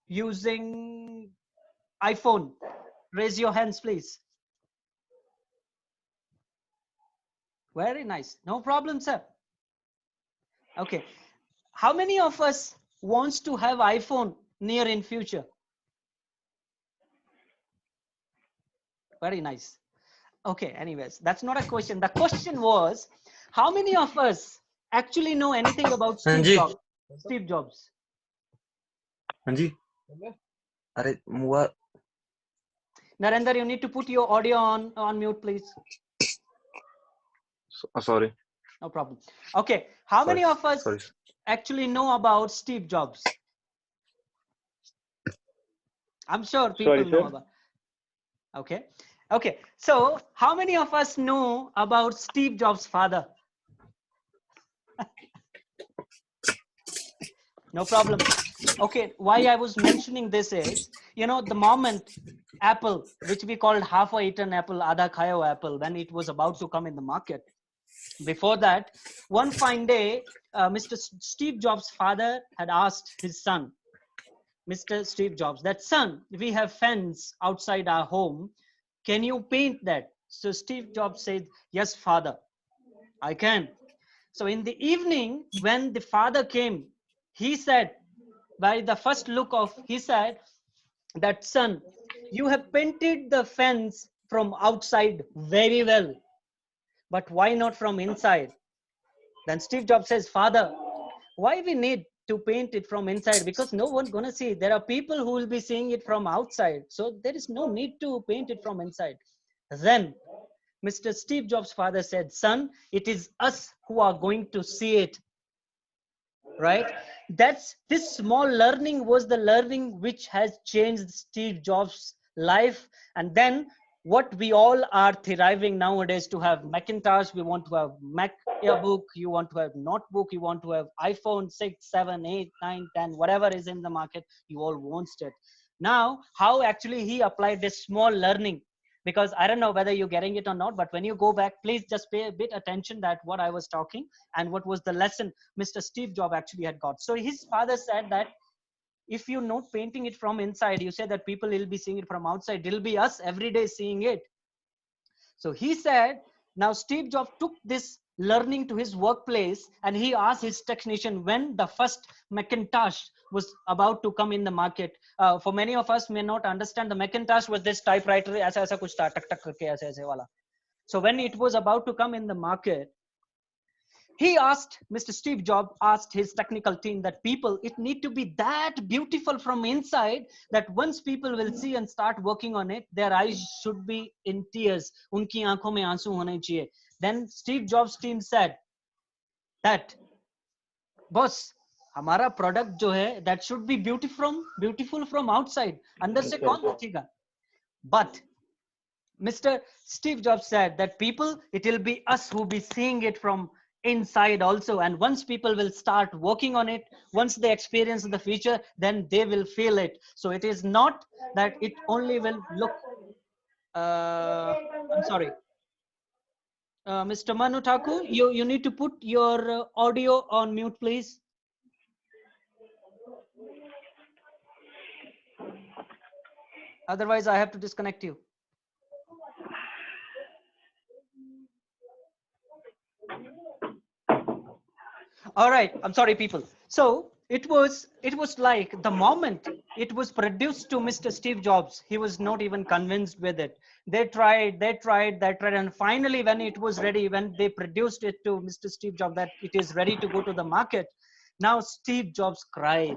using iPhone? Raise your hands, please. Very nice. No problem, sir. Okay. How many of us wants to have iPhone near in future? Very nice. Okay, anyways, that's not a question. The question was, how many of us actually know anything about हाँ Steve जी Jobs? Steve Jobs. हाँ जी अरे मुआ Narendra, you need to put your audio on mute, please. sorry No problem. Okay, how many of us sorry actually know about Steve Jobs? I'm sure people Sorry, know sir. about. Okay. Okay. So how many of us know about Steve Jobs' father? No problem. Okay. Why I was mentioning this is, you know, the moment Apple, which we called half a eaten apple, adha khayo apple, when it was about to come in the market, before that, one fine day, Mr. Steve Jobs' father had asked his son, Mr. Steve Jobs, that son, we have fence outside our home. Can you paint that? So Steve Jobs said, yes, father, I can. So in the evening, when the father came, he said, by the first look of, he said, that son, you have painted the fence from outside very well, but why not from inside? Then Steve Jobs says, father, why we need to paint it from inside? Because no one gonna see it. There are people who will be seeing it from outside, so there is no need to paint it from inside. Then Mr. Steve Jobs' father said, son, it is us who are going to see it, right? That's this small learning was the learning which has changed Steve Jobs' life. And then what we all are thriving nowadays to have Macintosh, we want to have Mac Airbook, you want to have notebook, you want to have iPhone 6, 7, 8, 9, 10, whatever is in the market, you all want it. Now, how actually he applied this small learning, because I don't know whether you're getting it or not, but when you go back, please just pay a bit attention that what I was talking and what was the lesson Mr. Steve Jobs actually had got. So his father said that if you're not painting it from inside, you say that people will be seeing it from outside. It'll be us every day seeing it. So he said, now Steve Jobs took this learning to his workplace and he asked his technician when the first Macintosh was about to come in the market. For many of us may not understand, the Macintosh was this typewriter, aisa aisa kuch tha, tak tak karke aise aise wala. So when it was about to come in the market, he asked, Mr. Steve Jobs asked his technical team that people, it need to be that beautiful from inside that once people will see and start working on it, their eyes should be in tears. Unki aankhon mein aansu hone chahiye. Then Steve Jobs' team said that, boss, हमारा product जो है, that should be beautiful from outside. अंदर से कौन देखेगा? But Mr. Steve Jobs said that people, it will be us who be seeing it from inside also. And once people will start working on it, once they experience the feature, then they will feel it. So it is not that it only will look, I'm sorry. Mr. Manu Thakur, you need to put your audio on mute, please. Otherwise, I have to disconnect you. All right, I'm sorry, people. So it was like the moment it was produced to Mr. Steve Jobs, he was not even convinced with it. They tried, and finally when it was ready, when they produced it to Mr. Steve Jobs that it is ready to go to the market, now Steve Jobs cried.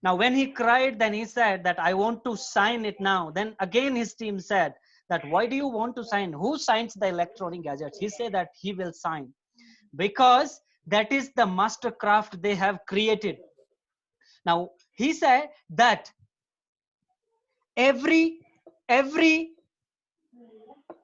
Now when he cried, then he said that I want to sign it now. Then again his team said that why do you want to sign? Who signs the electronic gadgets? He said that he will sign because that is the mastercraft they have created. Now he said that every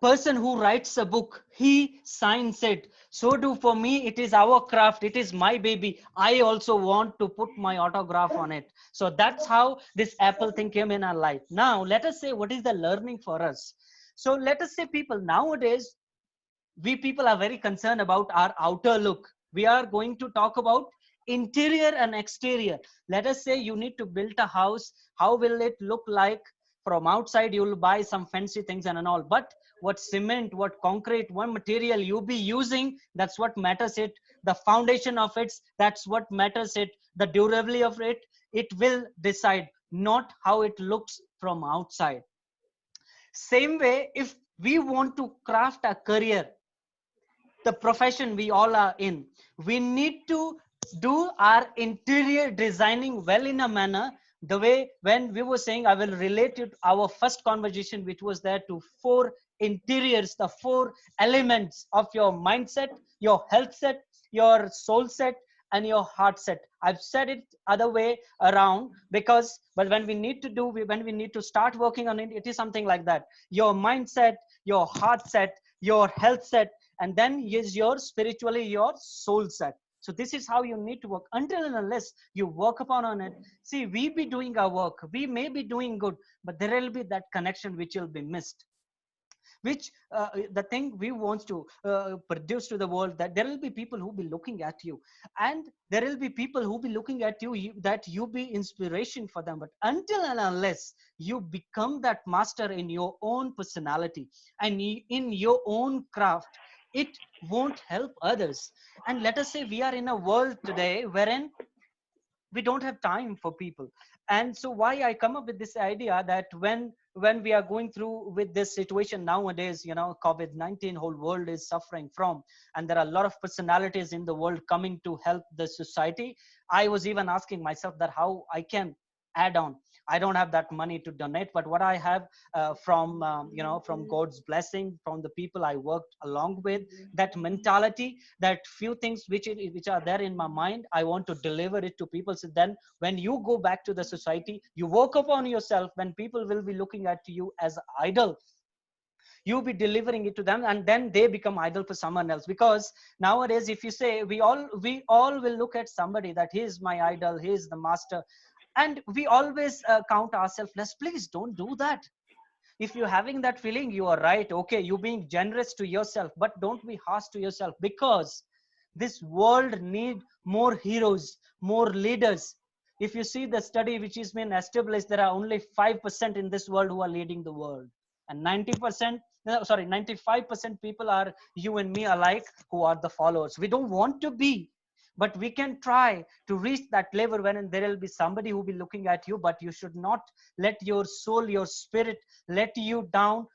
person who writes a book, he signs it. So do for me, it is our craft, it is my baby. I also want to put my autograph on it. So that's how this Apple thing came in our life. Now let us say what is the learning for us. So let us say people nowadays, we people are very concerned about our outer look. We are going to talk about interior and exterior. Let us say you need to build a house. How will it look like? From outside you'll buy some fancy things and all, but what cement, what concrete, what material you be using, that's what matters. It, the foundation of it, that's what matters. It, the durability of it, it will decide, not how it looks from outside. Same way, if we want to craft a career, the profession we all are in, we need to do our interior designing well in a manner. The way when we were saying, I will relate it our first conversation, which was there, to four interiors, the four elements of your mindset, your health set, your soul set, and your heart set. I've said it other way around, because but when we need to do, when we need to start working on it, it is something like that: your mindset, your heart set, your health set, and then is your spiritually your soul set. So this is how you need to work. Until and unless you work upon on it, see, we be doing our work, we may be doing good, but there will be that connection which will be missed, which the thing we want to produce to the world, that there will be people who be looking at you, and there will be people who be looking at you, that you be inspiration for them. But until and unless you become that master in your own personality and in your own craft, it won't help others. And let us say we are in a world today wherein we don't have time for people. And so why I come up with this idea, that when we are going through with this situation nowadays, COVID-19 whole world is suffering from, and there are a lot of personalities in the world coming to help the society. I was even asking myself that how I can add on. I don't have that money to donate, but what I have from God's blessing, from the people I worked along with, that mentality, that few things which are there in my mind, I want to deliver it to people. So then when you go back to the society, you work upon yourself, when people will be looking at you as idol, you be delivering it to them, and then they become idol for someone else. Because nowadays, if you say, we all will look at somebody that he is my idol, he is the master, and we always count ourselves less. Please don't do that. If you're having that feeling, you are right, okay, you being generous to yourself, but don't be harsh to yourself, because this world need more heroes, more leaders. If you see the study which has been established, there are only 5% in this world who are leading the world, and 90%, no, sorry, 95% people are you and me alike, who are the followers. We don't want to be, but we can try to reach that level when there will be somebody who will be looking at you. But you should not let your soul, your spirit let you down,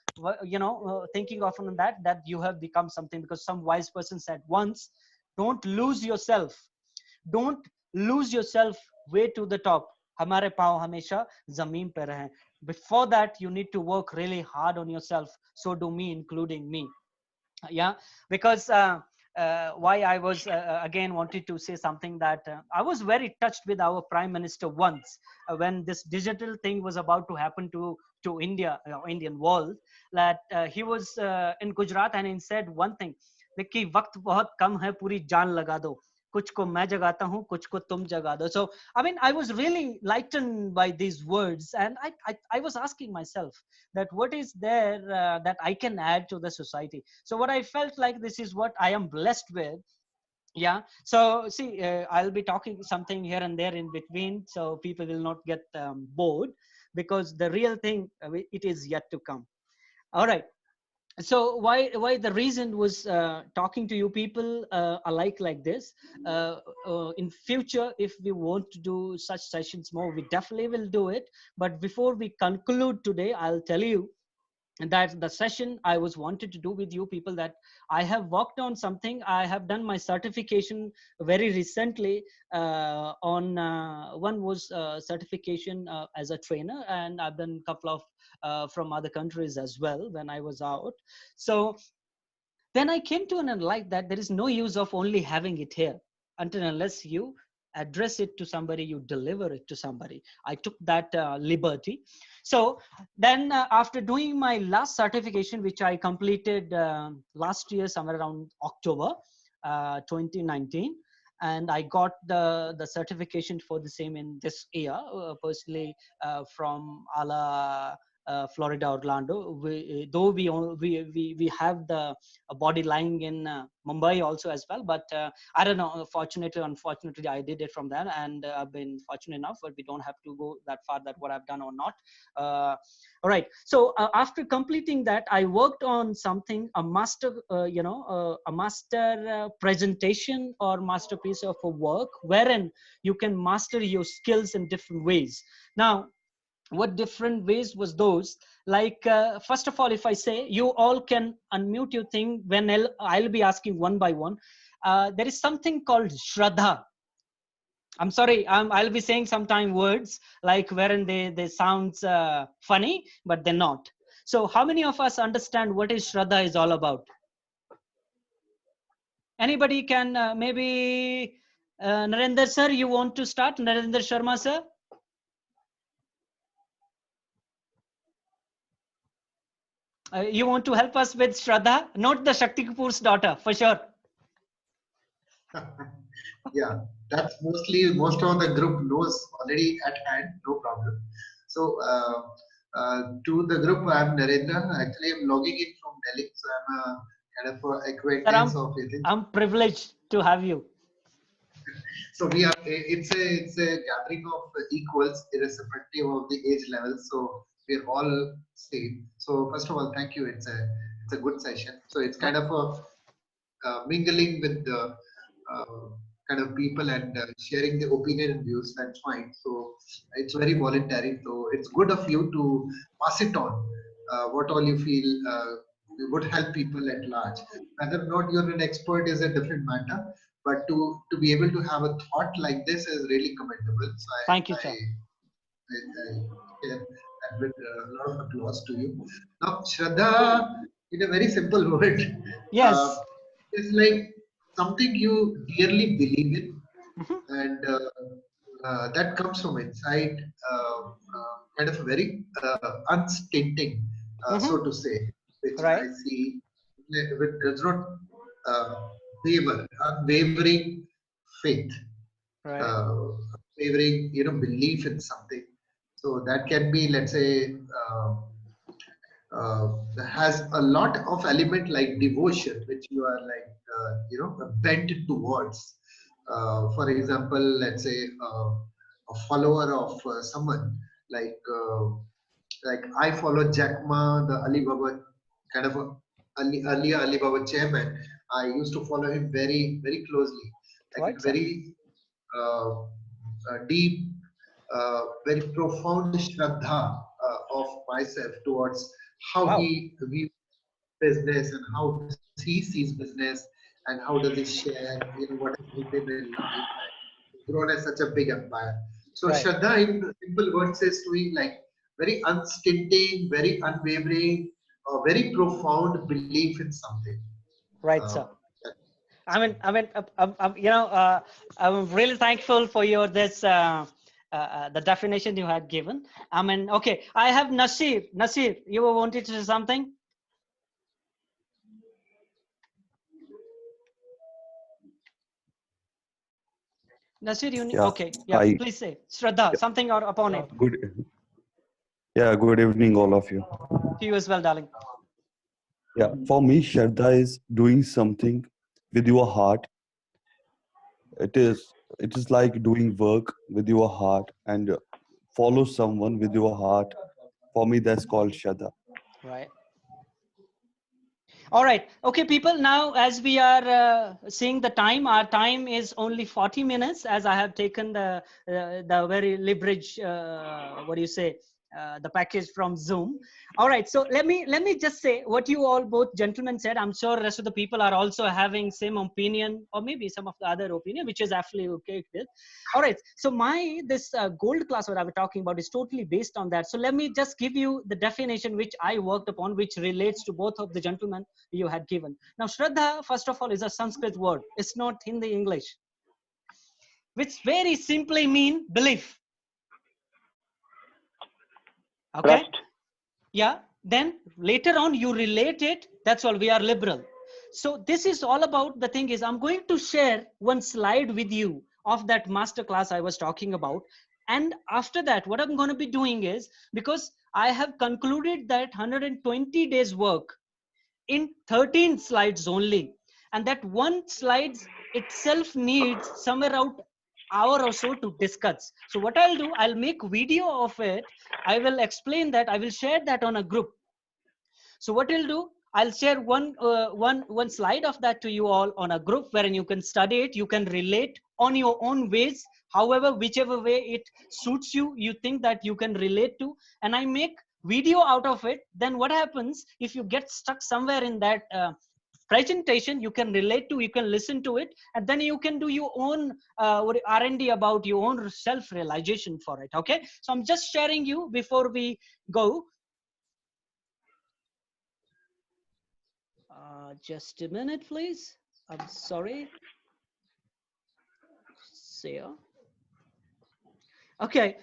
thinking often on that you have become something. Because some wise person said once, don't lose yourself, don't lose yourself way to the top. हमारे पाँव हमेशा जमीन पे रहें. Before that, you need to work really hard on yourself. So do me, including me. Yeah, because why I was again wanted to say something, that I was very touched with our prime minister once, when this digital thing was about to happen to India, Indian world, that he was in Gujarat, and he said one thing, कि वक्त बहुत कम है, पूरी जान लगा दो, कुछ को मैं जगाता हूँ, कुछ को तुम जगा दो. So I mean, I was really lightened by these words, and I was asking myself that what is there that I can add to the society. So what I felt like, this is what I am blessed with. Yeah, so see, I'll be talking something here and there in between, so people will not get bored, because the real thing, it is yet to come. All right. So why the reason was talking to you people alike like this. In future, if we want to do such sessions more, we definitely will do it. But before we conclude today, I'll tell you that the session I was wanted to do with you people, that I have worked on something. I have done my certification very recently on one was certification as a trainer, and I've done a couple of from other countries as well when I was out. So then I came to an light that there is no use of only having it here, until unless you address it to somebody, you deliver it to somebody. I took that liberty. So then after doing my last certification, which I completed last year, somewhere around October 2019, and I got the certification for the same in this year, personally from Ala Florida, Orlando. Though we have the a body lying in Mumbai also as well, but I don't know. Fortunately, unfortunately, I did it from there, and I've been fortunate enough. But we don't have to go that far. That what I've done or not. All right. So after completing that, I worked on something, a master, a master presentation or masterpiece of a work, wherein you can master your skills in different ways. Now, what different ways was those? Like, first of all, if I say, you all can unmute your thing when I'll be asking one by one. There is something called Shraddha. I'm sorry, I'll be saying sometime words like wherein they sounds funny, but they're not. So how many of us understand what is Shraddha is all about? Anybody can maybe, Narendra sir, you want to start? Narendra Sharma sir? You want to help us with Shraddha? Not the Shakti Kapoor's daughter, for sure. Yeah, that's mostly most of the group knows already at hand, no problem. So to the group, I'm Narendra. Actually, I'm logging in from Delhi, so I'm a kind of acquaintance Sir, of it. I'm privileged to have you. So we are. It's a gathering of equals, irrespective of the age level. So we're all same. So first of all, thank you. It's a good session. So it's kind of a mingling with the kind of people and sharing the opinion and views. That's fine. So it's very voluntary. So it's good of you to pass it on. What all you feel would help people at large. Whether or not you're an expert is a different matter. But to be able to have a thought like this is really commendable. So Thank you, I, sir. I share that with a lot of applause to you. Now, Shraddha, in a very simple word, uh, Yes. is like something you dearly believe in, Mhm, and that comes from inside, kind of very unstinting, so mhm. to say, which I Right. see, which does not uh, waver, unwavering faith, Right. uh, wavering, belief in something. So that can be, let's say, uh, has a lot of element like devotion, which you are like, bent towards. For example, let's say a follower of someone like uh, like I follow Jack Ma, the Alibaba kind of a earlier Alibaba chairman. I used to follow him very very closely, like Right, a sir. very deep, very profound shraddha of myself towards how Wow. he views business and how does he sees business and how does he share, what has helped him in life and grown as such a big empire. So Right. Shraddha in simple words is to be like very unstinting, very unwavering, very profound belief in something. Right, Uh, sir. that's I'm really thankful for your this the definition you had given. I mean, okay, I have Nasir. Nasir, you wanted to say something? Nasir, Yeah. okay, yeah, Hi. please say Shraddha, Yeah. something or upon it. Good. Yeah. Good evening, all of you. To you as well, darling. Yeah. For me, Shraddha is doing something with your heart. It is. It is like doing work with your heart and follow someone with your heart. For me, that's called Shraddha. Right. All right. Okay, people. Now, as we are seeing the time, our time is only 40 minutes. As I have taken the very leverage, what do you say, the package from Zoom. All right. So let me just say what you all both gentlemen said. I'm sure rest of the people are also having same opinion, or maybe some of the other opinion, which is absolutely okay with. All right. So this gold class what I was talking about is totally based on that. So let me just give you the definition which I worked upon, which relates to both of the gentlemen you had given. Now, Shraddha, first of all, is a Sanskrit word. It's not Hindi English, which very simply mean belief. Okay? Trust. Yeah. Then later on, you relate it. That's all. We are liberal. So this is all about the thing is I'm going to share one slide with you of that master class I was talking about. And after that, what I'm going to be doing is, because I have concluded that 120 days work in 13 slides only, and that one slides itself needs somewhere around hour or so to discuss. So what I'll do, I'll make video of it. I will explain that. I will share that on a group. So what I'll do, I'll share one slide of that to you all on a group wherein you can study it. You can relate on your own ways, however, whichever way it suits you, you think that you can relate to. And I make video out of it. Then what happens if you get stuck somewhere in that presentation, you can relate to, you can listen to it, and then you can do your own R&D about your own self-realization for it. Okay, so I'm just sharing you before we go. Just a minute, please. I'm sorry. See ya. Okay,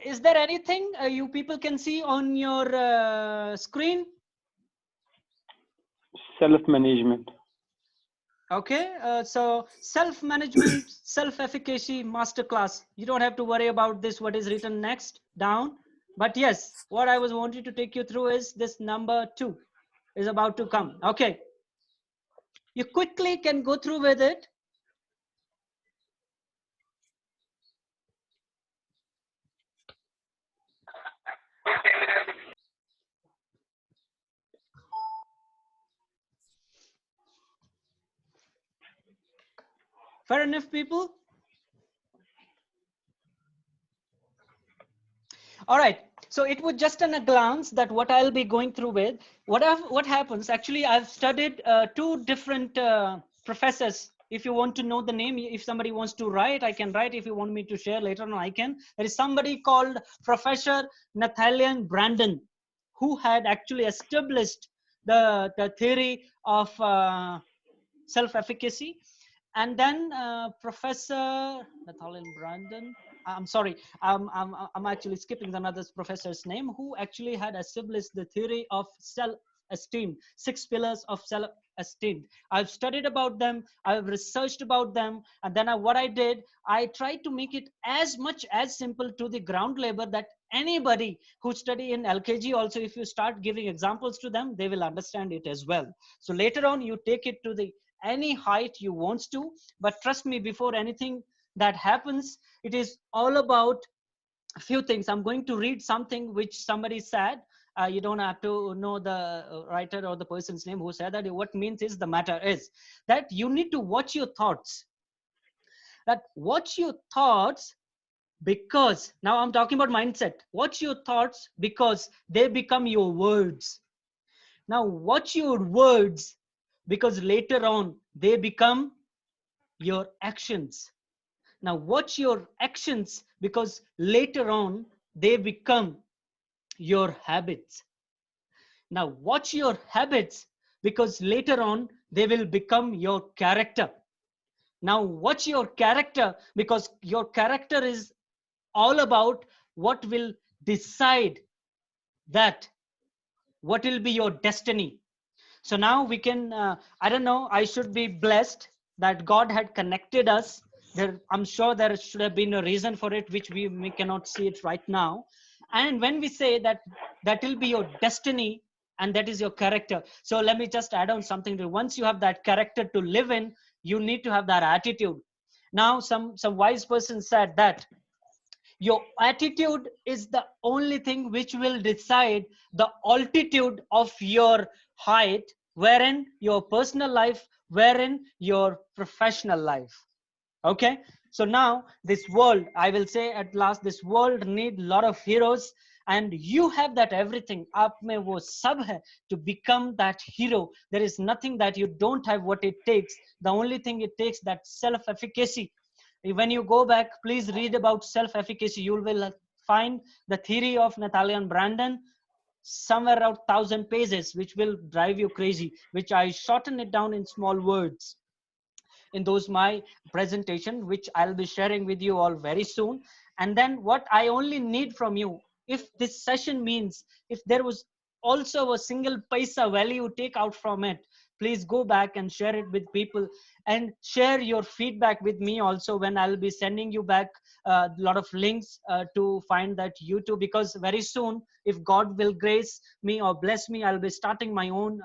is there anything you people can see on your screen? Self-management. Okay, so self-management, self-efficacy masterclass. You don't have to worry about this, what is written next down. But yes, what I was wanting to take you through is this number 2 is about to come. Okay, you quickly can go through with it. Fair enough, people? All right. So it was just in a glance that what I'll be going through with. What happens, actually, I've studied 2 different professors. If you want to know the name, if somebody wants to write, I can write. If you want me to share later on, I can. There is somebody called Professor Nathaniel Brandon, who had actually established the theory of self-efficacy. And then Professor Nathaniel Brandon, I'm sorry, I'm actually skipping another professor's name, who actually had established the theory of self-esteem, 6 pillars of self-esteem. I've studied about them, I've researched about them, and then what I did, I tried to make it as much as simple to the ground labor that anybody who study in LKG also, if you start giving examples to them, they will understand it as well. So later on, you take it to the any height you want to, but trust me, before anything that happens, it is all about a few things. I'm going to read something which somebody said. You don't have to know the writer or the person's name who said that. What means is, the matter is that you need to watch your thoughts. That watch your thoughts, because now I'm talking about mindset. Watch your thoughts because they become your words. Now watch your words, because later on they become your actions. Now watch your actions, because later on they become your habits. Now watch your habits, because later on they will become your character. Now watch your character, because your character is all about what will decide that what will be your destiny. So now we can, I don't know, I should be blessed that God had connected us. I'm sure there should have been a reason for it, which we cannot see it right now. And when we say that that will be your destiny and that is your character. So let me just add on something to, once you have that character to live in, you need to have that attitude. Now, some wise person said that your attitude is the only thing which will decide the altitude of your height, wherein your personal life, wherein your professional life. Okay, so now this world, I will say at last, this world need a lot of heroes, and you have that everything. Aap mein wo sab hai to become that hero. There is nothing that you don't have what it takes. The only thing it takes, that self-efficacy. When you go back, please read about self-efficacy. You will find the theory of Nathaniel Brandon somewhere around 1,000 pages, which will drive you crazy, which I shorten it down in small words in those my presentation, which I'll be sharing with you all very soon. And then what I only need from you, if this session means, if there was also a single paisa value you take out from it, please go back and share it with people, and share your feedback with me also, when I'll be sending you back a lot of links to find that YouTube, because very soon, if God will grace me or bless me, I'll be starting my own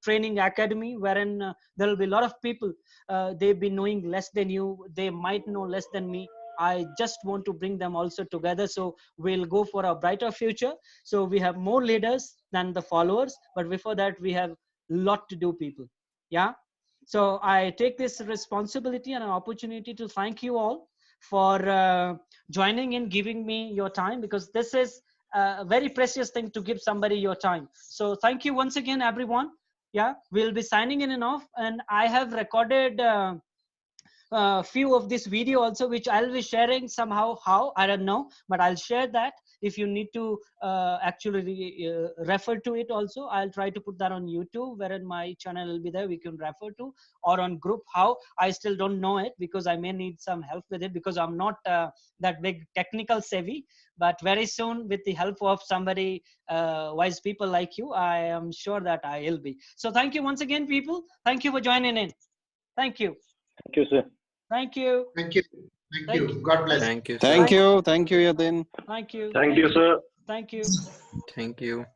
training academy, wherein there will be a lot of people, they've been knowing less than you, they might know less than me. I just want to bring them also together, so we'll go for a brighter future. So we have more leaders than the followers, but before that we have a lot to do, people. Yeah. So I take this responsibility and an opportunity to thank you all for joining in, giving me your time, because this is a very precious thing to give somebody your time. So thank you once again, everyone. Yeah, we'll be signing in and off, and I have recorded few of this video also, which I'll be sharing somehow, how I don't know, but I'll share that. If you need to actually refer to it also, I'll try to put that on YouTube, wherein my channel will be there, we can refer to, or on group. How, I still don't know it, because I may need some help with it, because I'm not that big technical savvy, but very soon, with the help of somebody wise people like you, I am sure that I will be. So thank you once again, people. Thank you for joining in. Thank you. Thank you, sir. Thank you. Thank you. Thank you. God bless. Thank you, sir. Thank you. Thank you, Yatin. Thank you. Thank you, sir. Thank you. Thank you.